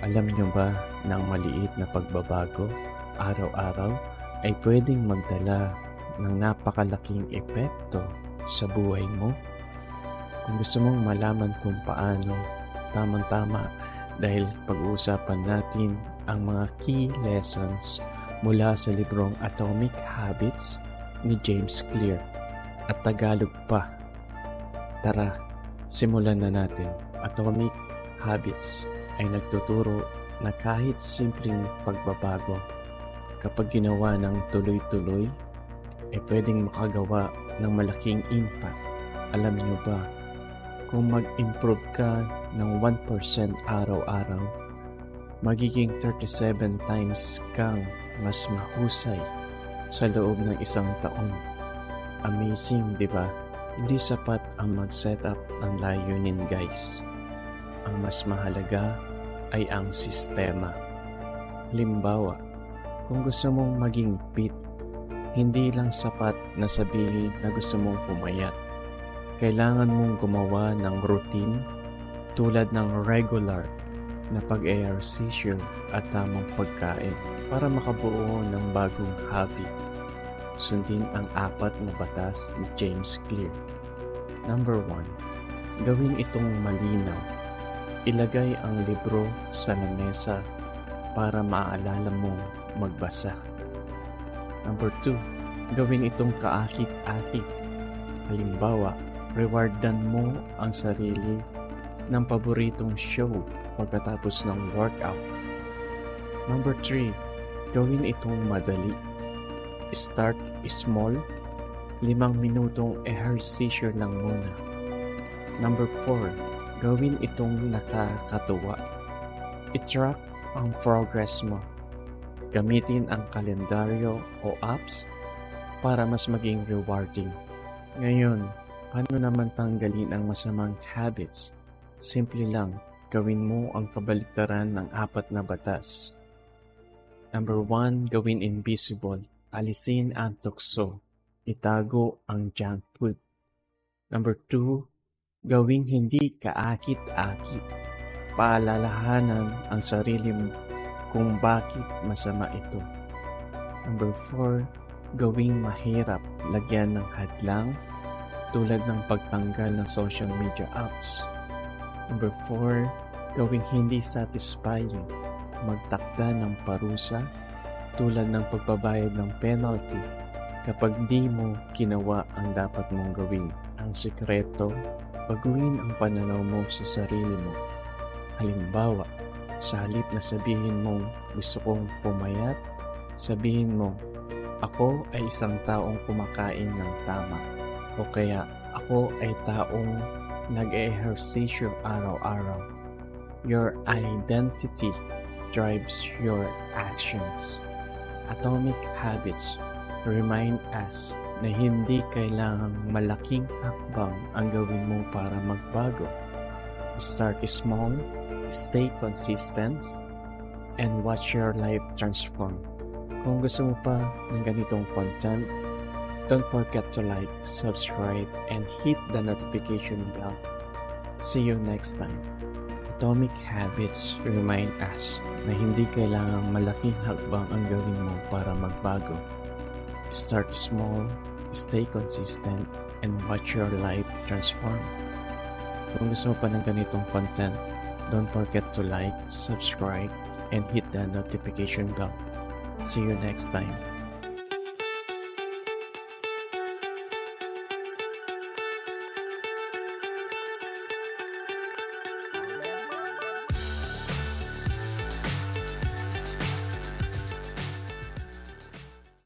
Alam niyo ba na ang maliit na pagbabago araw-araw ay pwedeng magdala ng napakalaking epekto sa buhay mo? Kung gusto mong malaman kung paano, tamang-tama dahil pag-uusapan natin ang mga key lessons mula sa librong Atomic Habits ni James Clear at Tagalog pa. Tara, simulan na natin. Atomic Habits ay nagtuturo na kahit simpleng pagbabago, kapag ginawa ng tuloy-tuloy, ay pwedeng makagawa ng malaking impact. Alam niyo ba, kung mag-improve ka ng 1% araw-araw, magiging 37 times kang mas mahusay sa loob ng isang taon. Amazing, di ba? Hindi sapat ang mag-set up ng layunin, guys. Ang mas mahalaga ay ang sistema. Halimbawa, kung gusto mong maging fit, hindi lang sapat na sabihin na gusto mong pumayat. Kailangan mong gumawa ng routine tulad ng regular na pag-ehersisyo at tamang pagkain para makabuo ng bagong hobby. Sundin ang 4 na batas ni James Clear. Number 1. Gawin itong malinaw. Ilagay ang libro sa lamesa para maaalala mong magbasa. Number 2. Gawin itong kaakit-akit. Halimbawa, rewardan mo ang sarili ng paboritong show pagkatapos ng workout. Number 3. Gawin itong madali. Start small. 5 minutong ehersisyo lang muna. Number 4. Gawin itong nakakatuwa. I-track ang progress mo. Gamitin ang kalendaryo o apps para mas maging rewarding. Ngayon, paano naman tanggalin ang masamang habits? Simple lang, gawin mo ang kabaliktaran ng 4 na batas. Number 1, gawin invisible. Alisin ang tukso. Itago ang junk food. Number 2, gawing hindi kaakit-akit. Paalalahanan ang sarili mo kung bakit masama ito. Number 4, gawing mahirap. Lagyan ng hadlang tulad ng pagtanggal ng social media apps. Number 4, gawing hindi satisfying. Magtakda ng parusa tulad ng pagbabayad ng penalty kapag di mo ginawa ang dapat mong gawin. Ang sikreto, baguhin ang pananaw mo sa sarili mo. Halimbawa, sa halip na sabihin mong gusto kong pumayat, sabihin mo, ako ay isang taong kumakain ng tama. O kaya, ako ay taong nag-ehersisyo araw-araw. Your identity drives your actions. Atomic Habits remind us na hindi kailangang malaking hakbang ang gawin mo para magbago. Start small, stay consistent, and watch your life transform. Kung gusto mo pa ng ganitong content, don't forget to like, subscribe, and hit the notification bell. See you next time. Atomic Habits remind us na hindi kailangang malaking hakbang ang gawin mo para magbago. Start small, stay consistent, and watch your life transform. Kung gusto mo pa ng ganitong content, don't forget to like, subscribe, and hit the notification bell. See you next time.